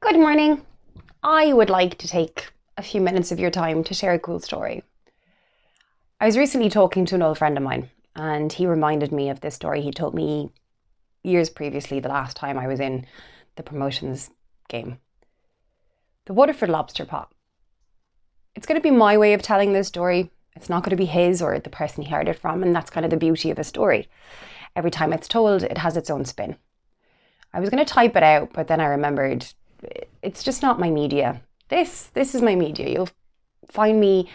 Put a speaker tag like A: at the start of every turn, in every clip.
A: Good morning. I would like to take a few minutes of your time to share a cool story. I was recently talking to an old friend of mine, and he reminded me of this story he told me years previously, the last time I was in the promotions game. The Waterford lobster pot. It's going to be my way of telling this story. It's not going to be his or the person he heard it from, and that's kind of the beauty of a story. Every time it's told, it has its own spin. I was going to type it out, but then I remembered it's just not my media. This is my media. You'll find me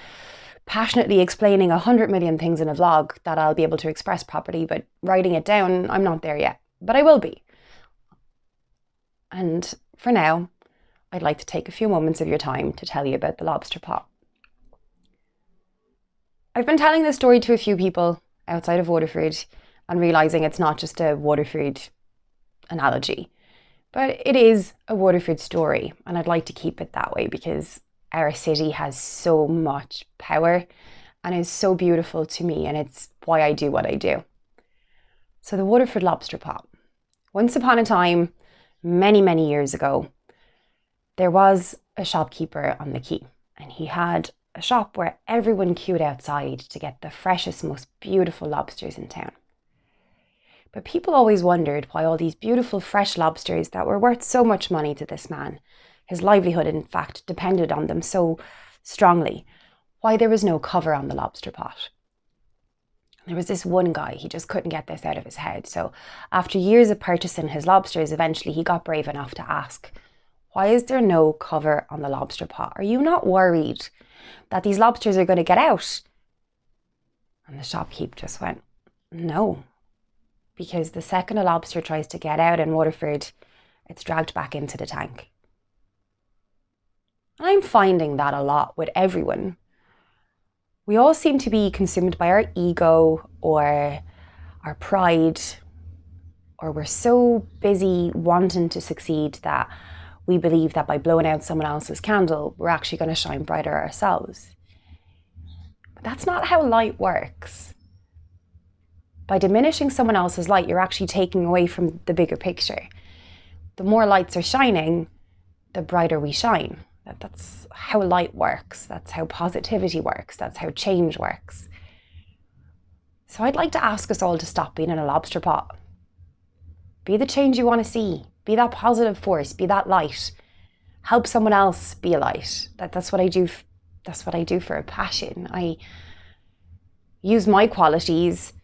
A: passionately explaining 100 million things in a vlog that I'll be able to express properly, but writing it down, I'm not there yet, but I will be. And for now, I'd like to take a few moments of your time to tell you about the lobster pot. I've been telling this story to a few people outside of Waterford and realising it's not just a Waterford analogy, but it is a Waterford story, and I'd like to keep it that way because our city has so much power and is so beautiful to me, and it's why I do what I do. So the Waterford lobster pot. Once upon a time, many years ago, there was a shopkeeper on the quay, and he had a shop where everyone queued outside to get the freshest, most beautiful lobsters in town. But people always wondered why all these beautiful fresh lobsters that were worth so much money to this man, his livelihood in fact depended on them so strongly, why there was no cover on the lobster pot. There was this one guy, he just couldn't get this out of his head. So after years of purchasing his lobsters, eventually he got brave enough to ask, why is there no cover on the lobster pot? Are you not worried that these lobsters are going to get out? And the shopkeep just went, no. Because the second a lobster tries to get out in Waterford, it's dragged back into the tank. And I'm finding that a lot with everyone. We all seem to be consumed by our ego or our pride, or we're so busy wanting to succeed that we believe that by blowing out someone else's candle, we're actually going to shine brighter ourselves. But that's not how light works. By diminishing someone else's light, you're actually taking away from the bigger picture. The more lights are shining, the brighter we shine. That's how light works. That's how positivity works. That's how change works. So I'd like to ask us all to stop being in a lobster pot. Be the change you want to see. Be that positive force. Be that light. Help someone else be a light. That's what I do. That's what I do for a passion. I use my qualities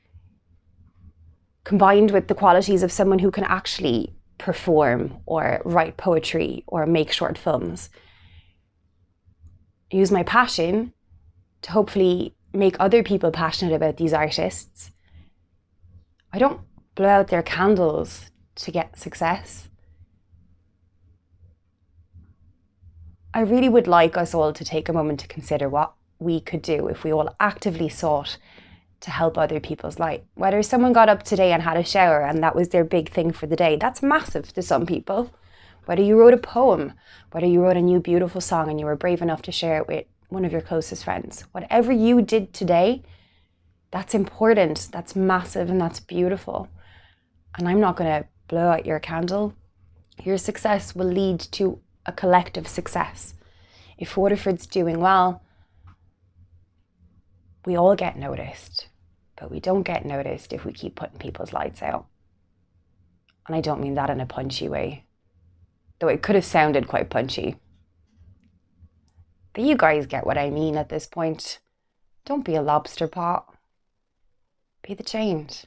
A: combined with the qualities of someone who can actually perform or write poetry or make short films. Use my passion to hopefully make other people passionate about these artists. I don't blow out their candles to get success. I really would like us all to take a moment to consider what we could do if we all actively sought to help other people's light. Whether someone got up today and had a shower and that was their big thing for the day, that's massive to some people. Whether you wrote a poem, whether you wrote a new beautiful song and you were brave enough to share it with one of your closest friends. Whatever you did today, that's important, that's massive, and that's beautiful. And I'm not going to blow out your candle. Your success will lead to a collective success. If Waterford's doing well, we all get noticed, but we don't get noticed if we keep putting people's lights out. And I don't mean that in a punchy way, though it could have sounded quite punchy. But you guys get what I mean at this point. Don't be a lobster pot. Be the change.